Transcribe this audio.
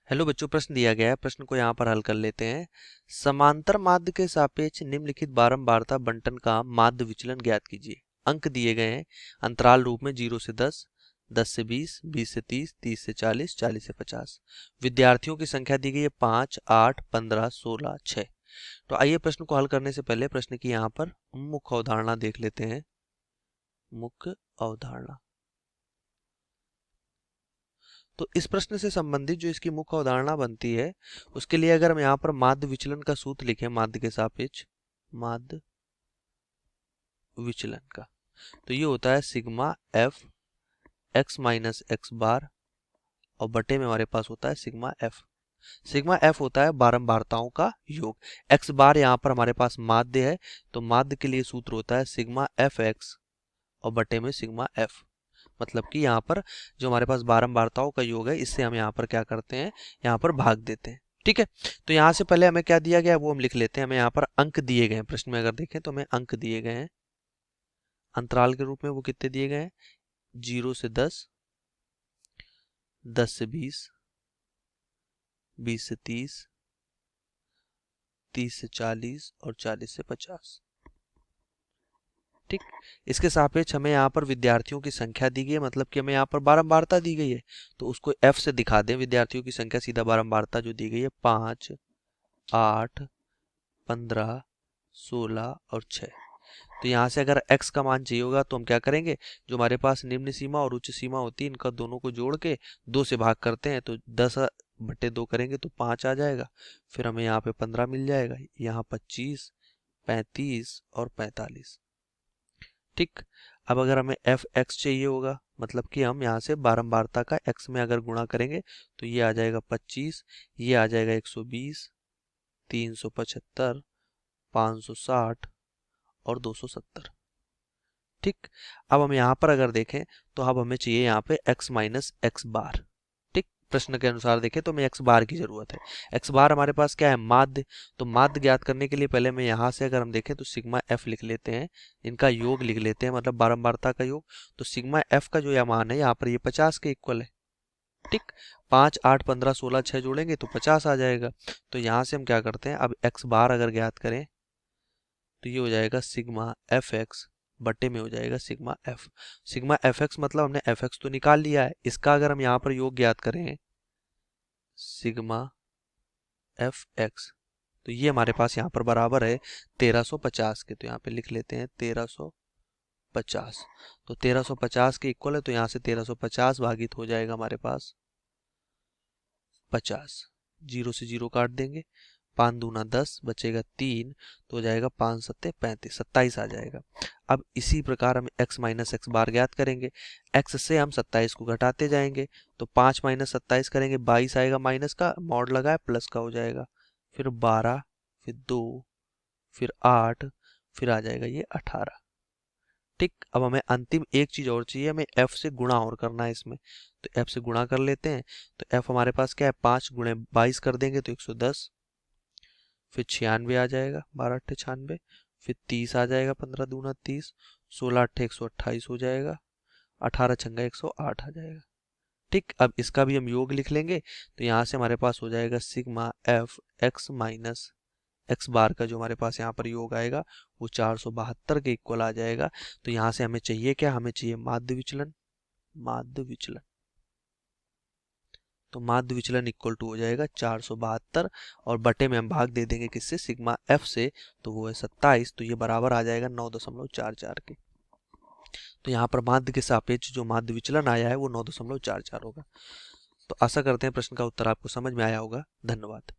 Hello बच्चों, प्रश्न दिया गया है। प्रश्न को यहाँ पर हल कर लेते हैं। समांतर माध्य के सापेक्ष निम्नलिखित बारंबारता बंटन का माध्य विचलन ज्ञात कीजिए। अंक दिए गए हैं अंतराल रूप में 0 से 10, 10 से 20, 20 से 30, 30 से 40, 40 से 50। विद्यार्थियों की संख्या दी गई है 5, 8, 15, 16, 6। तो आइए प्रश्न को हल करने से पहले प्रश्न की यहाँ पर मुख्य अवधारणा देख लेते हैं। मुख्य अवधारणा, तो इस प्रश्न से संबंधित जो इसकी मुख्य अवधारणा बनती है, उसके लिए अगर हम यहाँ पर माध्य विचलन का सूत्र लिखें, माध्य के सापेक्ष माध्य विचलन का, तो ये होता है sigma f x minus x bar और बटे में हमारे पास होता है सिग्मा एफ। सिग्मा एफ होता है बारंबारताओं का योग। एक्स बार यहाँ पर हमारे पास माध्य है, तो माध्य के लिए सूत्र होता है सिग्मा एफ एक्स और बटे में सिग्मा एफ। मतलब कि यहाँ पर जो हमारे पास बारंबारताओं का योग है, इससे हम यहाँ पर क्या करते हैं, यहाँ पर भाग देते हैं। ठीक है, तो यहाँ से पहले हमें क्या दिया गया है वो हम लिख लेते हैं। हमें यहाँ पर अंक दिए गए हैं, प्रश्न में अगर देखें तो हमें अंक दिए गए हैं अंतराल के रूप में। वो कितने दिए गए हैं? 0 से 10, 10 से 20, 20 से 30, 30 से 40 और 40 से 50। ठीक, इसके सापेक्ष हमें यहाँ पर विद्यार्थियों की संख्या दी गई है, मतलब कि हमें यहाँ पर बारंबारता दी गई है, तो उसको एफ से दिखा दें। विद्यार्थियों की संख्या सीधा बारंबारता जो दी गई है 5, 8, 15, 16 और 6। तो यहाँ से अगर x का मान चाहिए होगा तो हम क्या करेंगे, जो हमारे पास निम्न सीमा और उच्च सीमा होती है, इनका दोनों को जोड़ के 2 से भाग करते हैं, तो 10/2 करेंगे तो 5 आ जाएगा। फिर हमें यहाँ पे 15 मिल जाएगा, यहाँ 25, 35 और 45। ठीक, अब अगर हमें एफ एक्स चाहिए होगा, मतलब कि हम यहाँ से बारंबारता का x में अगर गुणा करेंगे तो ये आ जाएगा 25, ये आ जाएगा 120, 375, 560 और 270। ठीक, अब हम यहाँ पर अगर देखें तो अब हमें चाहिए यहाँ पे x माइनस एक्स बार। ठीक, प्रश्न के अनुसार देखें तो हमें x बार की जरूरत है। x बार हमारे पास क्या है? माध्य। तो माध्य ज्ञात करने के लिए पहले मैं यहाँ से अगर हम देखें तो सिग्मा f लिख लेते हैं, इनका योग लिख लेते हैं, मतलब बारंबारता का योग। तो सिग्मा f का जो यह मान है यहाँ पर ये 50 के इक्वल है। ठीक, 5, 8, 15, 16, 6 जोड़ेंगे तो 50 आ जाएगा। तो यहाँ से हम क्या करते हैं, अब x बार अगर ज्ञात करें तो ये हो जाएगा सिग्मा एफ एक्स बटे में हो जाएगा sigma F. Sigma f x मतलब हमने एफ एक्स तो निकाल लिया है, इसका अगर हम यहाँ पर योग ज्ञात करें सिग्मा एफ एक्स, तो ये हमारे पास यहाँ पर बराबर है 1350 के। तो यहाँ पे लिख लेते हैं 1350। तो 1350 के इक्वल है, तो यहाँ से 1350 भागित हो जाएगा हमारे पास 50। 0 से 0 काट देंगे, 5 दूना 10, बचेगा 3, तो हो जाएगा 5 सत्ते 35, 27 आ जाएगा। अब इसी प्रकार हम x माइनस एक्स बार ज्ञात करेंगे। x से हम 27 को घटाते जाएंगे, तो 5 माइनस 27 करेंगे, 22 आएगा, माइनस का मॉड लगा है प्लस का हो जाएगा, फिर 12, फिर 2, फिर 8, फिर आ जाएगा ये 18। ठीक, अब हमें अंतिम एक चीज और चाहिए, हमें f से गुणा और करना है इसमें, तो f से गुणा कर लेते हैं। तो f हमारे पास क्या है, 5 गुणे 22 कर देंगे तो 110, फिर 96 आ जाएगा, 12 अट्ठे 96, फिर 30 आ जाएगा, 15 दूना 30, 16 अट्ठे 128 हो जाएगा, 18 छंगा 108 आ जाएगा। ठीक, अब इसका भी हम योग लिख लेंगे, तो यहाँ से हमारे पास हो जाएगा sigma f x minus x bar का जो हमारे पास यहाँ पर योग आएगा वो 472 के इक्वल आ जाएगा। तो यहाँ से हमें चाहिए क्या, हमें चाहिए माध्य विचलन। माध्य विचलन, तो माध्य विचलन इक्वल टू हो जाएगा 472 और बटे में हम भाग दे देंगे किससे, सिग्मा एफ से, तो वो है 27। तो ये बराबर आ जाएगा 9.44 के। तो यहाँ पर माध्य के सापेक्ष जो माध्य विचलन आया है वो 9.44 होगा। तो आशा करते हैं प्रश्न का उत्तर आपको समझ में आया होगा। धन्यवाद।